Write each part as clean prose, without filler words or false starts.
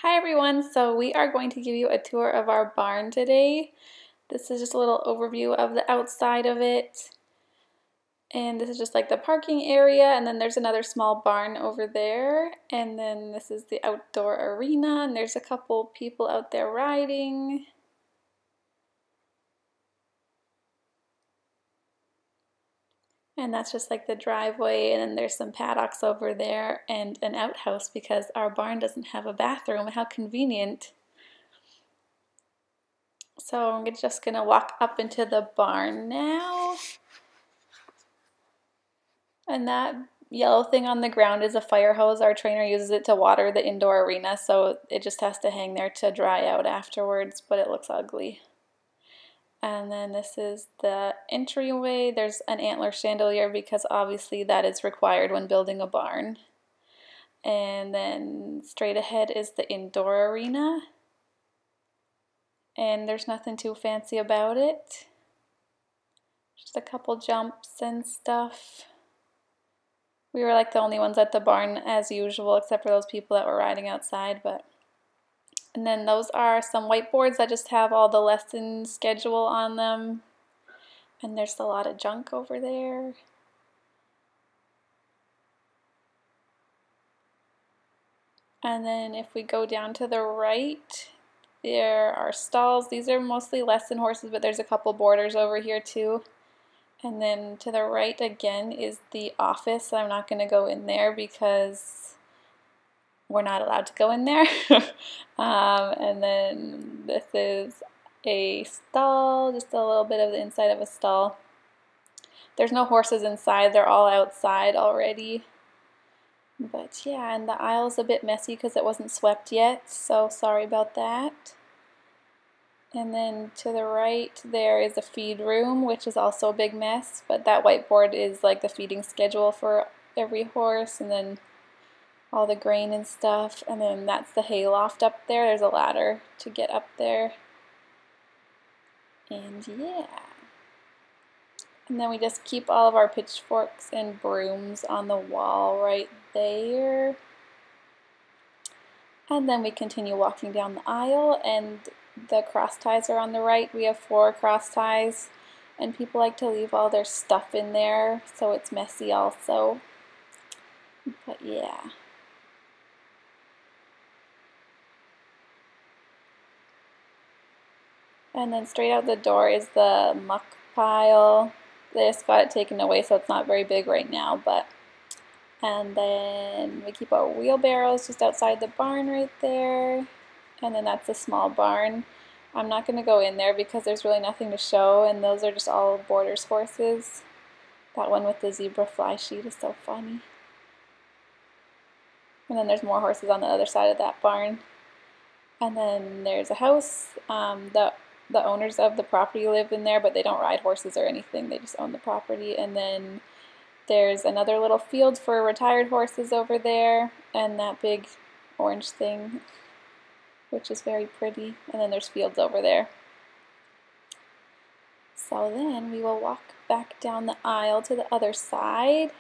Hi everyone, so we are going to give you a tour of our barn today. This is just a little overview of the outside of it. And this is just like the parking area, and then there's another small barn over there. And then this is the outdoor arena, and there's a couple people out there riding. And that's just like the driveway, and then there's some paddocks over there and an outhouse because our barn doesn't have a bathroom. How convenient. So I'm just gonna walk up into the barn now. And that yellow thing on the ground is a fire hose. Our trainer uses it to water the indoor arena, so it just has to hang there to dry out afterwards, but it looks ugly. And then this is the entryway. There's an antler chandelier because obviously that is required when building a barn. And then straight ahead is the indoor arena. And there's nothing too fancy about it. Just a couple jumps and stuff. We were like the only ones at the barn as usual, except for those people that were riding outside. And then those are some whiteboards that just have all the lesson schedule on them. And there's a lot of junk over there. And then if we go down to the right, there are stalls. These are mostly lesson horses, but there's a couple boarders over here too. And then to the right again is the office. I'm not going to go in there because we're not allowed to go in there. And then this is a stall, just a little bit of the inside of a stall. There's no horses inside, they're all outside already. But yeah, and the aisle's a bit messy because it wasn't swept yet, so sorry about that. And then to the right there is a feed room, which is also a big mess, but that whiteboard is like the feeding schedule for every horse, and then all the grain and stuff. And then that's the hay loft up there. There's a ladder to get up there. And yeah. And then we just keep all of our pitchforks and brooms on the wall right there. And then we continue walking down the aisle, and the cross ties are on the right. We have 4 cross ties, and people like to leave all their stuff in there, so it's messy also. But yeah. And then straight out the door is the muck pile. They just got it taken away, so it's not very big right now, but. And then we keep our wheelbarrows just outside the barn right there. And then that's a small barn. I'm not going to go in there because there's really nothing to show, and those are just all boarders' horses. That one with the zebra fly sheet is so funny. And then there's more horses on the other side of that barn. And then there's a house. The owners of the property live in there, but they don't ride horses or anything. They just own the property. And then there's another little field for retired horses over there, and that big orange thing, which is very pretty. And then there's fields over there. So then we will walk back down the aisle to the other side.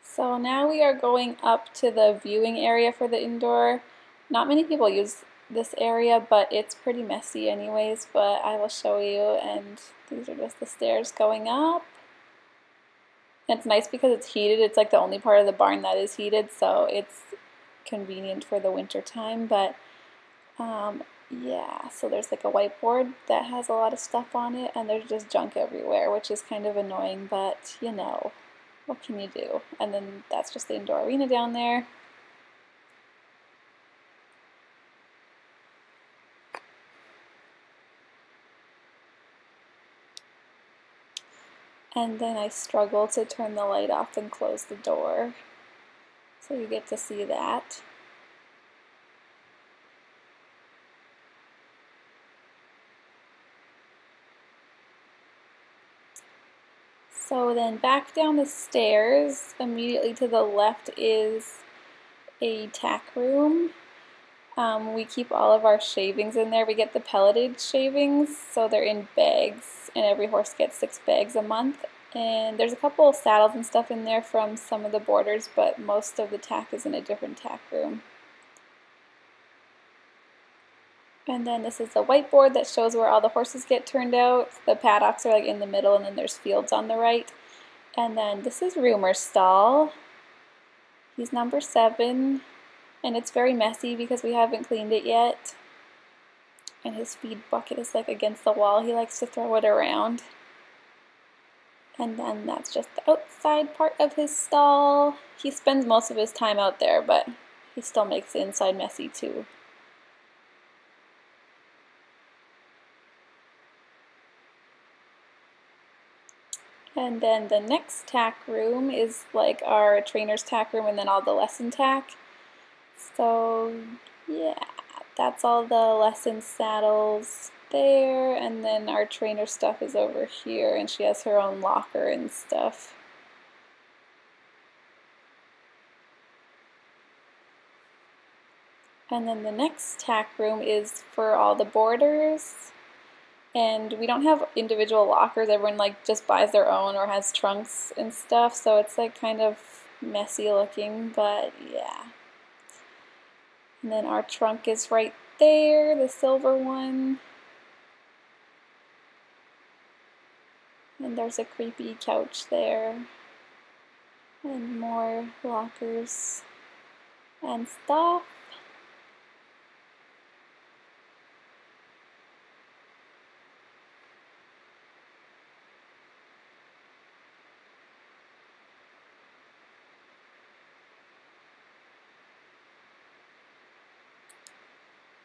So now we are going up to the viewing area for the indoor. Not many people use this area, but it's pretty messy anyways, but I will show you. And these are just the stairs going up. And it's nice because it's heated. It's like the only part of the barn that is heated, so it's convenient for the winter time. But yeah, so there's like a whiteboard that has a lot of stuff on it, and there's just junk everywhere, which is kind of annoying, but you know, what can you do? And then that's just the indoor arena down there. And then I struggle to turn the light off and close the door, so you get to see that. So then back down the stairs, immediately to the left is a tack room. We keep all of our shavings in there. We get the pelleted shavings, so they're in bags, and every horse gets 6 bags a month. And there's a couple of saddles and stuff in there from some of the boarders, but most of the tack is in a different tack room. And then this is a whiteboard that shows where all the horses get turned out. The paddocks are like in the middle, and then there's fields on the right. And then this is Rumour's stall. He's number 7, and it's very messy because we haven't cleaned it yet. And his feed bucket is like against the wall. He likes to throw it around. And then that's just the outside part of his stall. He spends most of his time out there, but he still makes the inside messy too. And then the next tack room is like our trainer's tack room and then all the lesson tack. So yeah, that's all the lesson saddles there, and then our trainer stuff is over here, and she has her own locker and stuff. And then the next tack room is for all the boarders, and we don't have individual lockers. Everyone like just buys their own or has trunks and stuff, so it's like kind of messy looking, but yeah. And then our trunk is right there, the silver one. And there's a creepy couch there. And more lockers and stuff.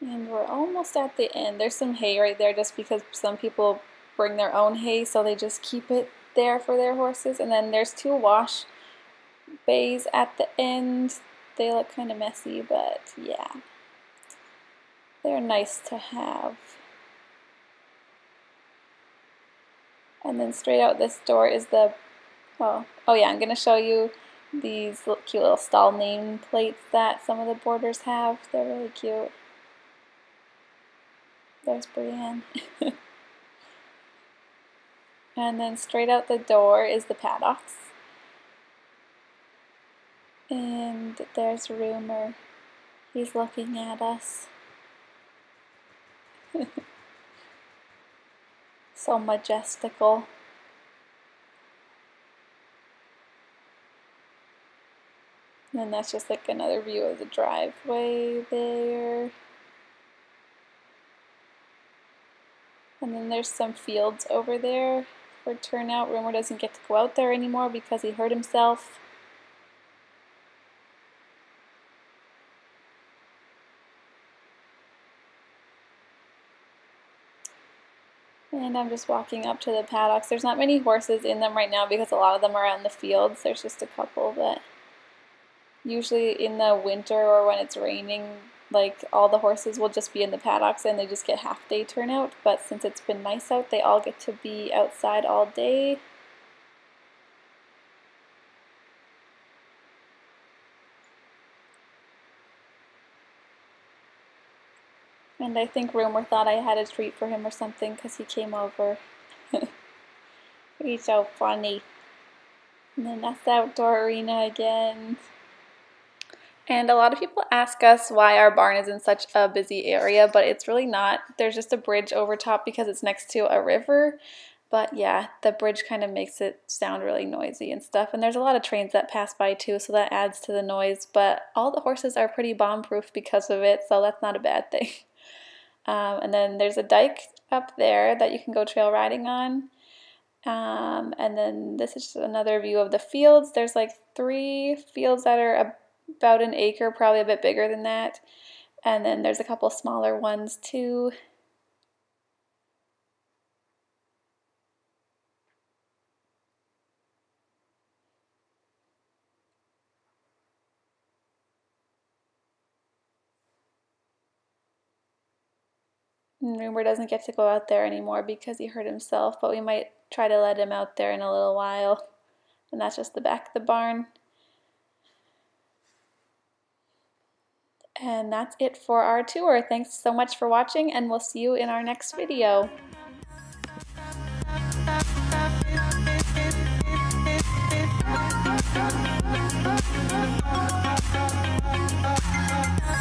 And we're almost at the end. There's some hay right there just because some people bring their own hay, so they just keep it there for their horses. And then there's 2 wash bays at the end. They look kind of messy, but yeah, they're nice to have. And then straight out this door is the, oh yeah, I'm going to show you these cute little stall name plates that some of the boarders have. They're really cute. There's Brienne. And then straight out the door is the paddocks. And there's Rumour. He's looking at us. So majestical. And then that's just like another view of the driveway there. And then there's some fields over there for Turnout. Rumour doesn't get to go out there anymore because he hurt himself. And I'm just walking up to the paddocks. There's not many horses in them right now because a lot of them are out in the fields. There's just a couple, but usually in the winter or when it's raining, like all the horses will just be in the paddocks and they just get half-day turnout. But since it's been nice out, they all get to be outside all day. And I think Rumour thought I had a treat for him or something because he came over. He's so funny. And then that's the outdoor arena again. And a lot of people ask us why our barn is in such a busy area, but it's really not. There's just a bridge over top because it's next to a river. But yeah, the bridge kind of makes it sound really noisy and stuff. And there's a lot of trains that pass by too, so that adds to the noise. But all the horses are pretty bomb-proof because of it, so that's not a bad thing. And then there's a dike up there that you can go trail riding on. And then this is just another view of the fields. There's like 3 fields that are about an acre, probably a bit bigger than that. And then there's a couple smaller ones too. And Rumour doesn't get to go out there anymore because he hurt himself, but we might try to let him out there in a little while. And that's just the back of the barn. And that's it for our tour. Thanks so much for watching, and we'll see you in our next video.